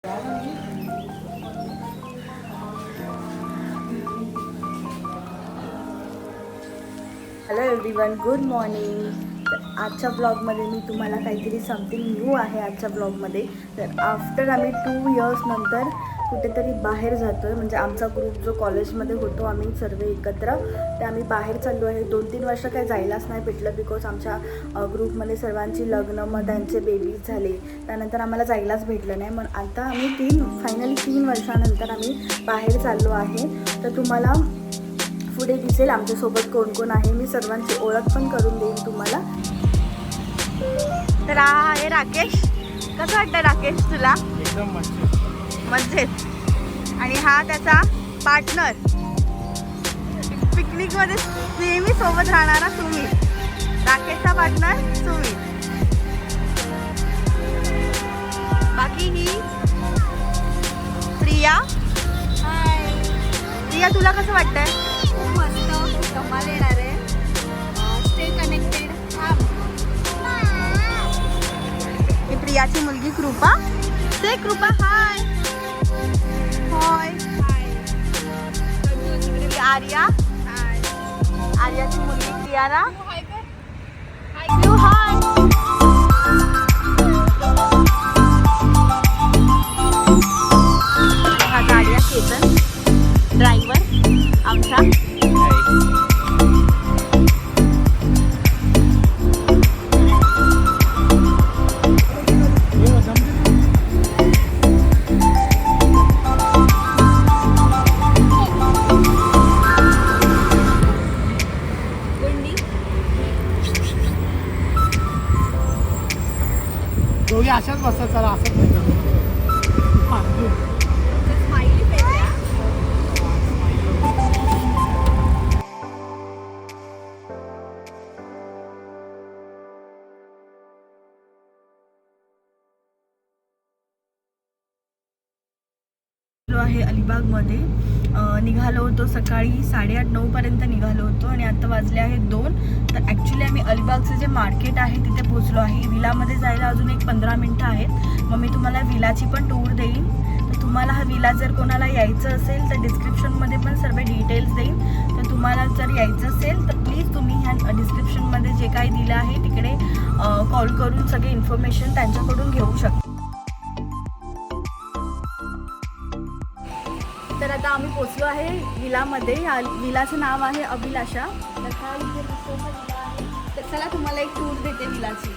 Hello everyone, good morning. तर आजच्या ब्लॉगमध्ये मी तुम्हाला काहीतरी समथिंग न्यू आहे आजच्या ब्लॉगमध्ये. तर आफ्टर आम्ही 2 इयर्स नंतर कुठेतरी बाहेर जातो आहे. म्हणजे आमचा ग्रुप जो कॉलेजमध्ये होतो आम्ही सर्व एकत्र, ते आम्ही बाहेर चाललो आहे. 2-3 वर्ष काही जायलाच नाही भेटलं बिकॉज आमच्या ग्रुपमध्ये सर्वांची लग्न, मग त्यांचे बेबीज झाले, त्यानंतर आम्हाला जायलाच भेटलं नाही. मग आता आम्ही फायनली 3 वर्षानंतर आम्ही बाहेर चाललो आहे. तर तुम्हाला पुढे दिसेल आमच्यासोबत कोण कोण आहे. मी सर्वांची ओळख पण करून देईन तुम्हाला. तर हा आहे राकेश. कसं वाटतं राकेश तुला? एकदम मजेत. आणि हा त्याचा पार्टनर, पिकनिकमध्ये नेहमी सोबत राहणारा सुमित. राकेशचा पार्टनर सुमित. बाकी ही प्रिया. प्रिया, तुला कसं वाटतंय? खूप मस्त, खूप कमाल येणार आहे. Stay connected. ही प्रियाची मुलगी कृपा. ते कृपा हाय. हाय. ही आर्या. आर्याची मुलगी कियारा. You hi. हा गाड्या केतन ड्रायव्हर आमचा. दोघी अशाच बसतात. चला असंच नाही स्माइली फेस आहे. आहे अलिबागमध्ये. निघालो होतो सकाळी 8:30-9 पर्यंत निघालो होतो आणि आता वाजले आहेत 2. तर ॲक्च्युली आम्ही अलिबागचं जे मार्केट आहे तिथे पोचलो आहे. विलामध्ये जायला अजून एक 15 मिनटं आहेत. मग मी तुम्हाला विलाची पण टूर देईन. तर तुम्हाला हा विला जर कोणाला यायचं असेल तर डिस्क्रिप्शनमध्ये पण सर्व डिटेल्स देईन. तर तुम्हाला जर यायचं असेल तर प्लीज तुम्ही ह्या डिस्क्रिप्शनमध्ये जे काही दिलं आहे तिकडे कॉल करून सगळे इन्फॉर्मेशन त्यांच्याकडून घेऊ शकता. तर आता आम्ही पोचलो आहे विलामध्ये. या विलाचं नाव आहे अभिलाषा. तर हा इथे मस्त असा विला आहे. तर चला तुम्हाला एक टूर देते विलाची.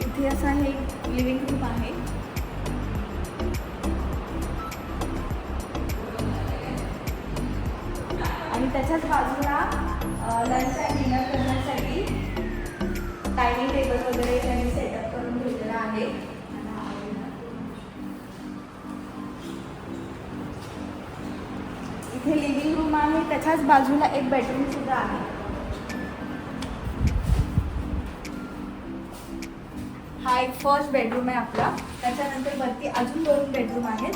इथे असं हे लिव्हिंग रूम आहे. आणि त्याच्याच बाजूला लंच आणि डिनर करण्यासाठी डायनिंग टेबल वगैरे त्यांनी सेटअप करून ठेवलेला आहे. इथे लिव्हिंग रूम आहे. त्याच्याच बाजूला एक बेडरूम सुद्धा आहे. हा एक फर्स्ट बेडरूम आहे आपला. त्याच्यानंतर वरती अजून 2 बेडरूम आहेत.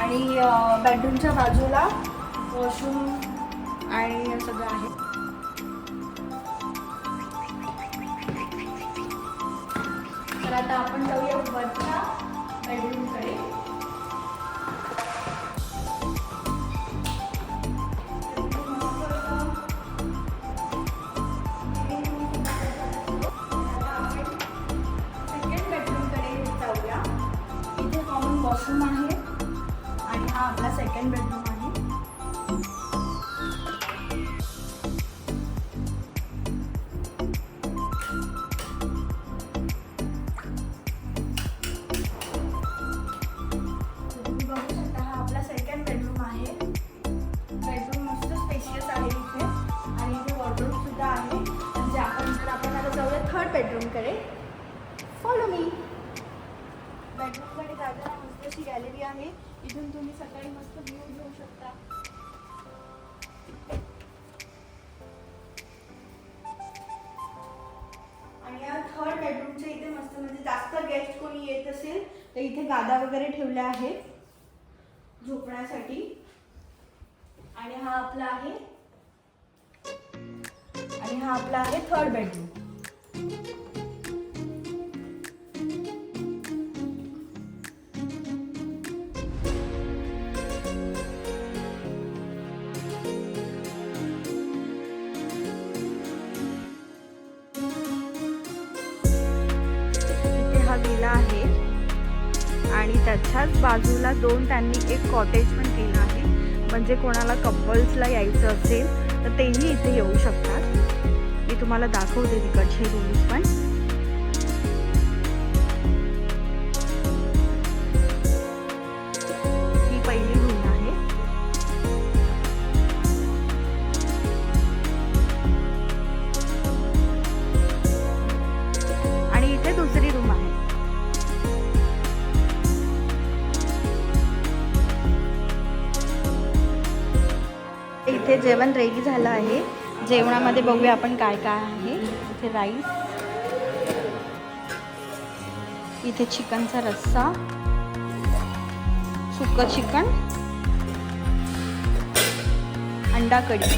आणि बेडरूमच्या बाजूला वॉशरूम आणि सगळं आहे. तर आता आपण जाऊया वरच्या बेडरूमकडे. सेकंड बेडरूमकडे जाऊया. इथे कॉमन वॉशरूम आहे आणि हा आपला सेकंड बेडरूम आहे. बेडरूमकडे फॉलो मी. बेडरूमकडे जाताना मस्त अशी गॅलरी आहे. इथून तुम्ही सकाळी मस्त व्ह्यू घेऊ शकता. आणि या थर्ड बेडरूमच्या इथे मस्त म्हणजे जास्त गेस्ट कोणी येत असेल तर इथे गादा वगैरे ठेवल्या आहेत झोपण्यासाठी. आणि हा आपला आहे थर्ड बेडरूम. इथे हा विला आहे आणि त्याच्याच बाजूला त्यांनी एक कॉटेज पण केलं आहे. म्हणजे कोणाला कपल्सला यायचं असेल तर तेही इथे येऊ शकतात. मी तुम्हाला दाखवते तिकडचे रूम्स पण. ही पहिली रूम आहे. आणि इथे दुसरी रूम आहे. इथे जेवण रेडी झालं आहे. जेवणामध्ये बघूया आपण काय काय आहे. इथे राईस, इथे चिकनचा रस्सा, सुक्कं चिकन, अंडा कढी,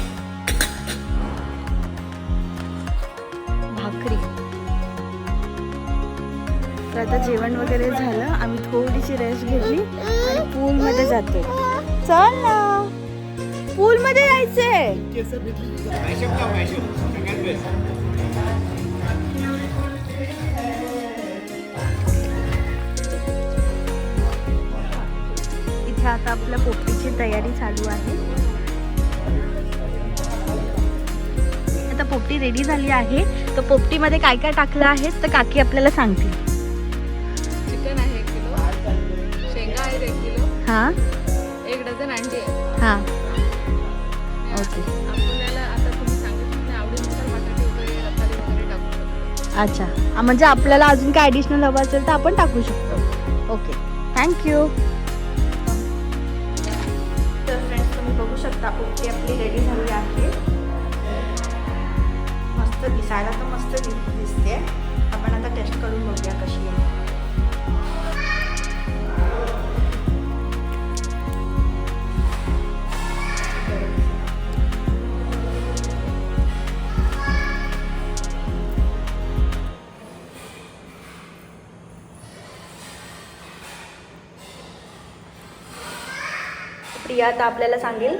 भाकरी. तर आता जेवण वगैरे झालं. आम्ही थोडीशी रेस्ट घेतली आणि पूलमध्ये जातो. चल ना, पूलमध्ये जायचंय. इथे आता आपल्या पोपटीची तयारी चालू आहे. आता पोपटी रेडी झाली आहे. तर पोपटीमध्ये काय काय टाकलं आहे तर काकी आपल्याला सांगतील. चिकन आहे 1 किलो, शेंगा आहे 1 किलो, हां 1 डझन अंडी आहे. हां ओके. आपल्याला आता तुम्ही सांगितलं आवडीनुसार बटाटे वगैरे रताळे वगैरे टाकू शकतो. अच्छा, म्हणजे आपल्याला अजून काय ॲडिशनल हवं असेल तर आपण टाकू शकतो. Okay, thank you. तर फ्रेंड्स तुम्ही बघू शकता पोपटी आपली रेडी झाली आहे. मस्त दिसायला तर मस्त दिसते. आपण आता टेस्ट करून बघूया कशी आहे. प्रिया आता आपल्याला सांगेल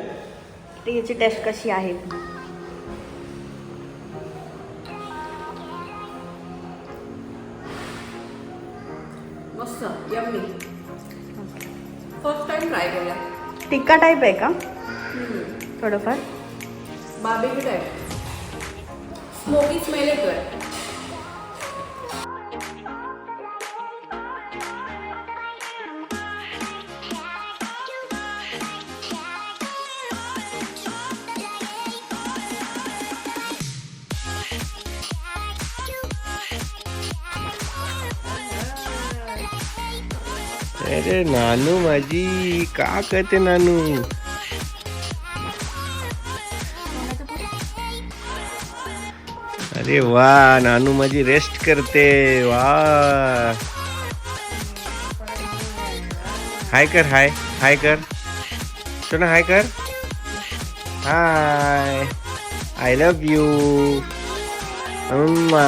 की याची टेस्ट कशी आहे. मस्त यम्मी. फर्स्ट टाइम ट्राय केला. टिक्का टाईप आहे का थोडंफार? Barbecue type. स्मोकी स्मेल येतोय. अरे नानू माझी का करते नानू? अरे वा, नानू माझी रेस्ट करते. वा, हाय कर, हाय हाय कर. सुना हाय कर. हाय, आय लव यू अम्मा.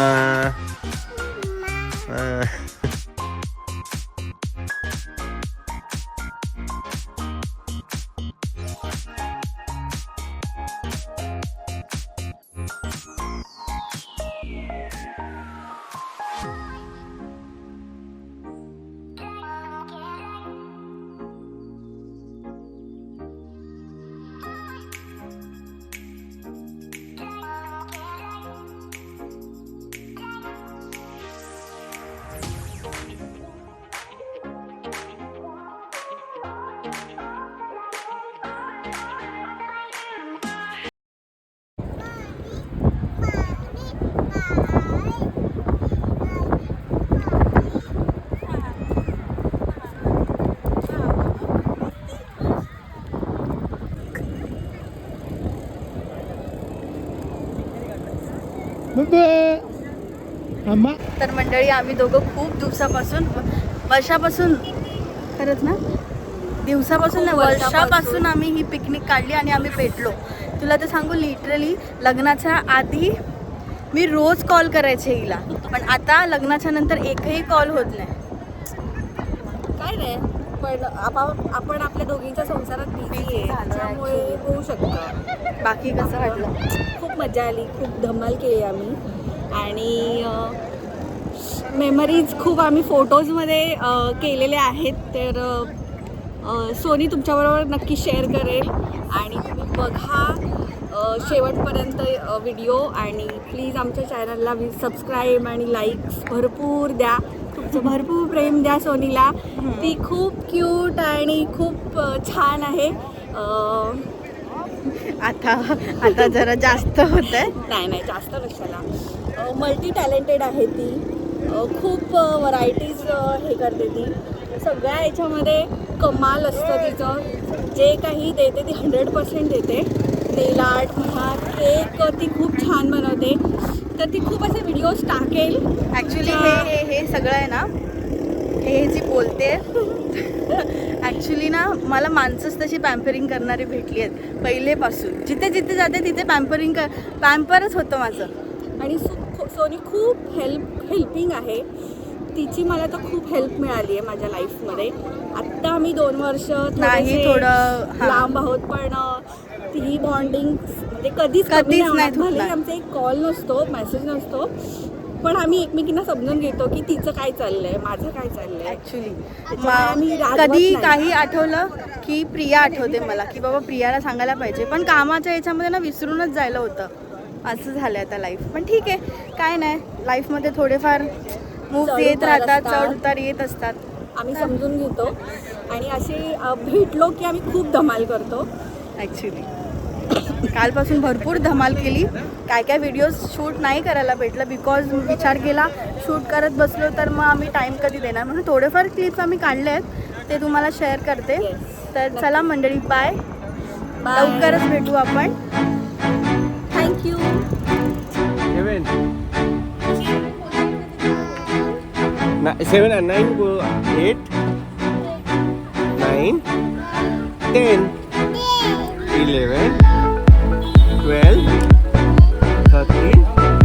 तर मंडळी आम्ही दोघं खूप दिवसापासून वर्षापासून खरंच ना दिवसापासून नाही, खूप वर्षापासून. वर्षापासून आम्ही ही पिकनिक काढली आणि आम्ही भेटलो. तुला तर सांगू, लिटरली लग्नाच्या आधी मी रोज कॉल करायचे हिला, पण आता लग्नाच्या नंतर एकही कॉल होत नाही. काय नाही, पण आपण आपल्या दोघींच्या संसारात बिझी आहे, त्यामुळे होऊ शकतं. बाकी कसं वाटलं? खूप मजा आली, खूप धमाल केली आम्ही आणि मेमरीज खूप आम्ही फोटोजमध्ये केलेले आहेत. तर सोनी तुमच्याबरोबर नक्की शेअर करेल आणि तुम्ही बघा शेवटपर्यंत व्हिडिओ आणि प्लीज आमच्या चॅनलला सबस्क्राईब आणि लाईक्स भरपूर द्या. तुमचं भरपूर प्रेम द्या सोनीला. ती खूप क्यूट आणि खूप छान आहे. आता जरा जास्त होत आहे. नाही जास्त कशाला, मल्टी टॅलेंटेड आहे ती. खूप व्हरायटीज हे करते ती. सगळ्या याच्यामध्ये कमाल असतं तिचं. जे काही देते ती 100% देते. नेल आर्ट म्हणा, केक ती खूप छान बनवते. तर ती खूप असे व्हिडिओज टाकेल. ॲक्च्युली हे सगळं आहे ना, हे जी बोलते ॲक्च्युली ना, मला माणसंच तशी पॅम्परिंग करणारी भेटली आहेत पहिलेपासून. जिथे जिथे जाते तिथे पॅम्परच होतं माझं. आणि सोनी खूप हेल्पिंग आहे. तिची मला तर खूप हेल्प मिळाली आहे माझ्या लाईफमध्ये. आत्ता आम्ही 2 वर्ष नाही, थोडं लांब आहोत, पण ती बॉन्डिंग म्हणजे कधीच नाही भले आमचा एक कॉल नसतो, मेसेज नसतो, पण आम्ही एकमेकींना समजून घेतो की तिचं काय चाललंय, माझं काय चाललंय. ॲक्च्युली कधी काही आठवलं की प्रिया आठवते मला, की बाबा प्रियाला सांगायला पाहिजे, पण कामाच्या याच्यामध्ये ना विसरूनच जायला होतं. असं झालं आता लाईफ. पण ठीक आहे, काय नाही, लाईफमध्ये थोडेफार मूव्स येत राहतात, चढ उतार येत असतात. आम्ही समजून घेतो आणि असे भेटलो की आम्ही खूप धमाल करतो. ॲक्च्युली कालपासून भरपूर धमाल केली. काय काय व्हिडिओज शूट नाही करायला भेटलं, बिकॉज विचार केला शूट करत बसलो तर मग आम्ही टाईम कधी देणार, म्हणून थोडेफार क्लिप्स आम्ही काढले आहेत, ते तुम्हाला शेअर करते. तर चला मंडळी, बाय. लवकरच भेटू आपण. थँक्यू. 7 and 9 go 8 9 10 11 12 13